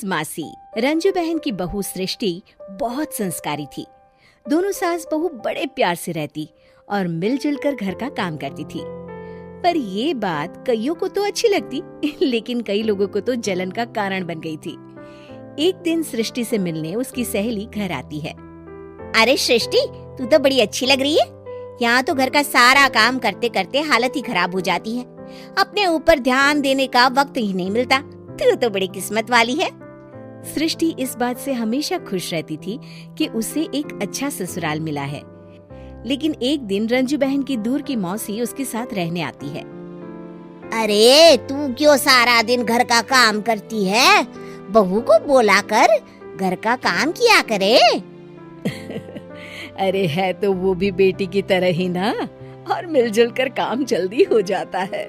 मासी। रंजू बहन की बहू सृष्टि बहुत संस्कारी थी। दोनों सास बहू बड़े प्यार से रहती और मिलजुल कर घर का काम करती थी। पर ये बात कईयों को तो अच्छी लगती, लेकिन कई लोगों को तो जलन का कारण बन गई थी। एक दिन सृष्टि से मिलने उसकी सहेली घर आती है। अरे सृष्टि, तू तो बड़ी अच्छी लग रही है। यहाँ तो घर का सारा काम करते करते हालत ही खराब हो जाती है। अपने ऊपर ध्यान देने का वक्त ही नहीं मिलता। तू तो बड़ी किस्मत वाली है। सृष्टि इस बात से हमेशा खुश रहती थी कि उसे एक अच्छा ससुराल मिला है। लेकिन एक दिन रंजू बहन की दूर की मौसी उसके साथ रहने आती है। अरे तू क्यों सारा दिन घर का काम करती है? बहू को बोला कर घर का काम किया करे। अरे है तो वो भी बेटी की तरह ही ना, और मिलजुल कर काम जल्दी हो जाता है।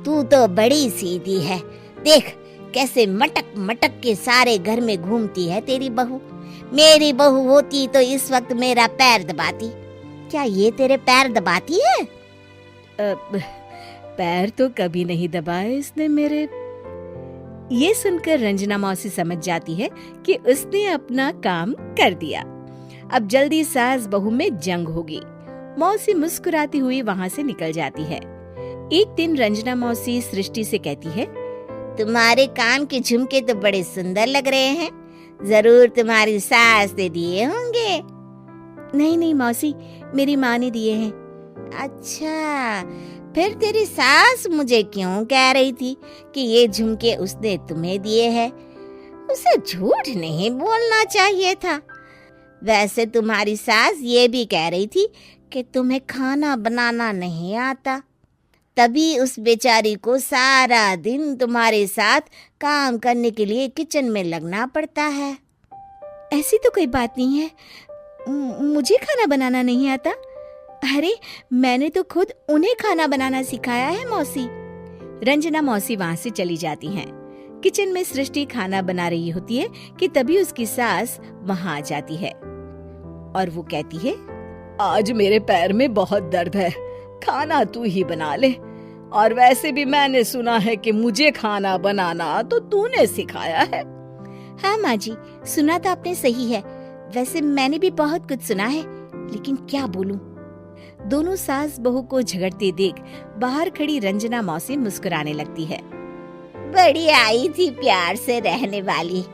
तू तो बड़ी सीधी है। देख कैसे मटक मटक के सारे घर में घूमती है तेरी बहू। मेरी बहू होती तो इस वक्त मेरा पैर दबाती। क्या ये तेरे पैर दबाती है? पैर तो कभी नहीं दबाए इसने मेरे। ये सुनकर रंजना मौसी समझ जाती है कि उसने अपना काम कर दिया। अब जल्दी सास बहू में जंग होगी। मौसी मुस्कुराती हुई वहाँ से निकल जाती है। एक दिन रंजना मौसी सृष्टि से कहती है, तुम्हारे कान के झुमके तो बड़े सुंदर लग रहे हैं। जरूर तुम्हारी सास ने दिए होंगे। नहीं नहीं मौसी, मेरी माँ ने दिए हैं। अच्छा, फिर तेरी सास मुझे क्यों कह रही थी कि ये झुमके उसने तुम्हें दिए हैं? उसे झूठ नहीं बोलना चाहिए था। वैसे तुम्हारी सास ये भी कह रही थी कि तुम्हें खाना बनाना नहीं आता, तभी उस बेचारी को सारा दिन तुम्हारे साथ काम करने के लिए किचन में लगना पड़ता है। ऐसी तो कोई बात नहीं है, मुझे खाना बनाना नहीं आता। अरे मैंने तो खुद उन्हें खाना बनाना सिखाया है मौसी। रंजना मौसी वहाँ से चली जाती हैं। किचन में सृष्टि खाना बना रही होती है कि तभी उसकी सास वहाँ आ जाती है और वो कहती है, आज मेरे पैर में बहुत दर्द है, खाना तू ही बना ले। और वैसे भी मैंने सुना है कि मुझे खाना बनाना तो तूने सिखाया है। हाँ माँ जी, सुना तो आपने सही है। वैसे मैंने भी बहुत कुछ सुना है, लेकिन क्या बोलूं। दोनों सास बहू को झगड़ते देख बाहर खड़ी रंजना मौसी मुस्कुराने लगती है। बड़ी आई थी प्यार से रहने वाली।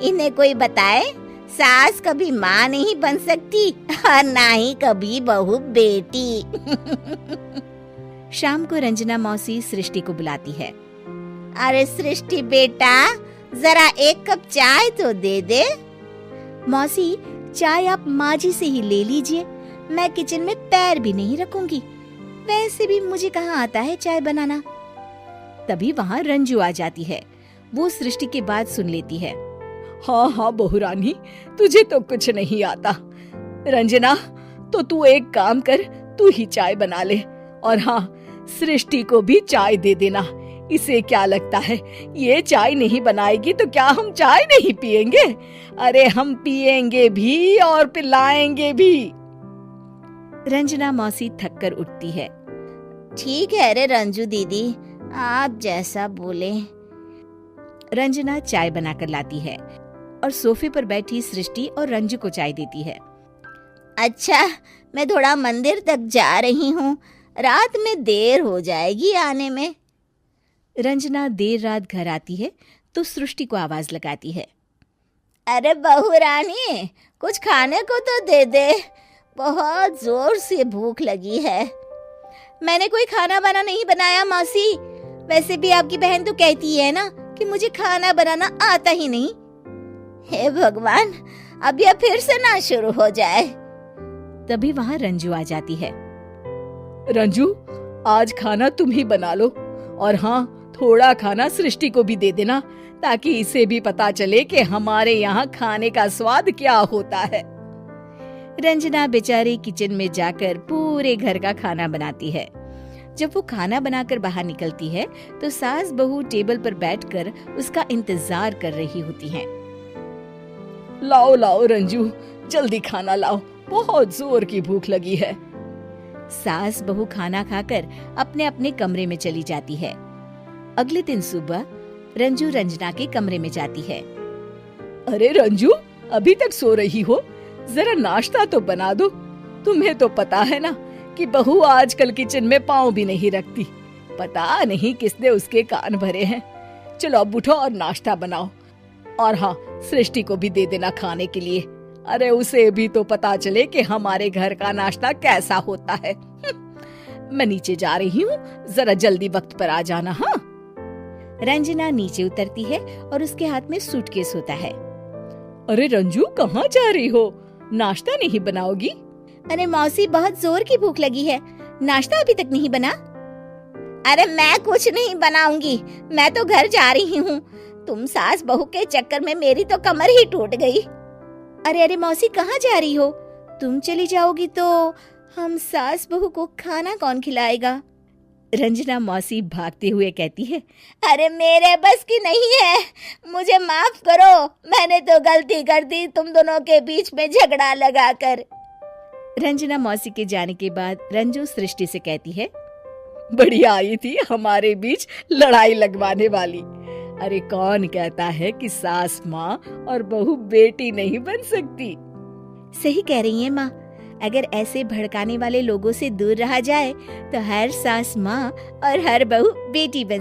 इन्हें कोई बताए सास कभी माँ नहीं बन सकती और ना ही कभी बहू बेटी। शाम को रंजना मौसी सृष्टि को बुलाती है। अरे सृष्टि बेटा, जरा एक कप चाय तो दे दे। मौसी, चाय आप माँ जी से ही ले लीजिए, मैं किचन में पैर भी नहीं रखूंगी। वैसे भी मुझे कहाँ आता है चाय बनाना। तभी वहाँ रंजू आ जाती है। वो सृष्टि की बात सुन लेती है। हाँ हाँ बहू रानी, तुझे तो कुछ नहीं आता। रंजना, तो तू एक काम कर, तू ही चाय बना ले। और हाँ, सृष्टि को भी चाय दे देना। इसे क्या लगता है ये चाय नहीं बनाएगी तो क्या हम चाय नहीं पिएंगे? अरे हम पिएंगे भी और पिलाएंगे भी। रंजना मौसी थक कर उठती है। ठीक है रे रंजू दीदी, आप जैसा बोले। रंजना चाय बनाकर लाती है और सोफे पर बैठी सृष्टि और रंजू को चाय देती है। अच्छा, मैं थोड़ा मंदिर तक जा रही हूँ, रात में देर हो जाएगी आने में। रंजना देर रात घर आती है तो सृष्टि को आवाज लगाती है। अरे बहू रानी, कुछ खाने को तो दे दे, बहुत जोर से भूख लगी है। मैंने कोई खाना बना नहीं बनाया मौसी। वैसे भी आपकी बहन तो कहती है ना कि मुझे खाना बनाना आता ही नहीं। हे भगवान, अब यह फिर से ना शुरू हो जाए। तभी वहाँ रंजू आ जाती है। रंजू, आज खाना तुम ही बना लो, और हाँ, थोड़ा खाना सृष्टि को भी दे देना, ताकि इसे भी पता चले कि हमारे यहाँ खाने का स्वाद क्या होता है। रंजना बेचारी किचन में जाकर पूरे घर का खाना बनाती है। जब वो खाना बनाकर बाहर निकलती है तो सास बहू टेबल पर बैठकर उसका इंतजार कर रही होती हैं। लाओ लाओ रंजू, जल्दी खाना लाओ, बहुत जोर की भूख लगी है। सास बहू खाना खाकर अपने अपने कमरे में चली जाती है। अगले दिन सुबह रंजू रंजना के कमरे में जाती है। अरे रंजू, अभी तक सो रही हो? जरा नाश्ता तो बना दो। तुम्हें तो पता है ना कि बहू आजकल किचन में पाँव भी नहीं रखती। पता नहीं किसने उसके कान भरे हैं। चलो अब उठो और नाश्ता बनाओ। और हाँ, सृष्टि को भी दे देना खाने के लिए। अरे उसे भी तो पता चले कि हमारे घर का नाश्ता कैसा होता है। मैं नीचे जा रही हूँ, जरा जल्दी वक्त पर आ जाना। हाँ। रंजना नीचे उतरती है और उसके हाथ में सूटकेस होता है। अरे रंजू, कहाँ जा रही हो? नाश्ता नहीं बनाओगी? अरे मौसी, बहुत जोर की भूख लगी है, नाश्ता अभी तक नहीं बना। अरे मैं कुछ नहीं बनाऊंगी, मैं तो घर जा रही हूँ। तुम सास बहू के चक्कर में मेरी तो कमर ही टूट गई। अरे अरे मौसी, कहाँ जा रही हो? तुम चली जाओगी तो हम सास बहू को खाना कौन खिलाएगा? रंजना मौसी भागते हुए कहती है। अरे मेरे बस की नहीं है, मुझे माफ करो। मैंने तो गलती कर दी तुम दोनों के बीच में झगड़ा लगाकर। रंजना मौसी के जाने के बाद रंजू सृष्टि से कहती है, बढ़िया आई थी हमारे बीच लड़ाई लगवाने वाली। अरे कौन कहता है कि सास माँ और बहू बेटी नहीं बन सकती? सही कह रही है माँ। अगर ऐसे भड़काने वाले लोगों से दूर रहा जाए तो हर सास माँ और हर बहू बेटी बन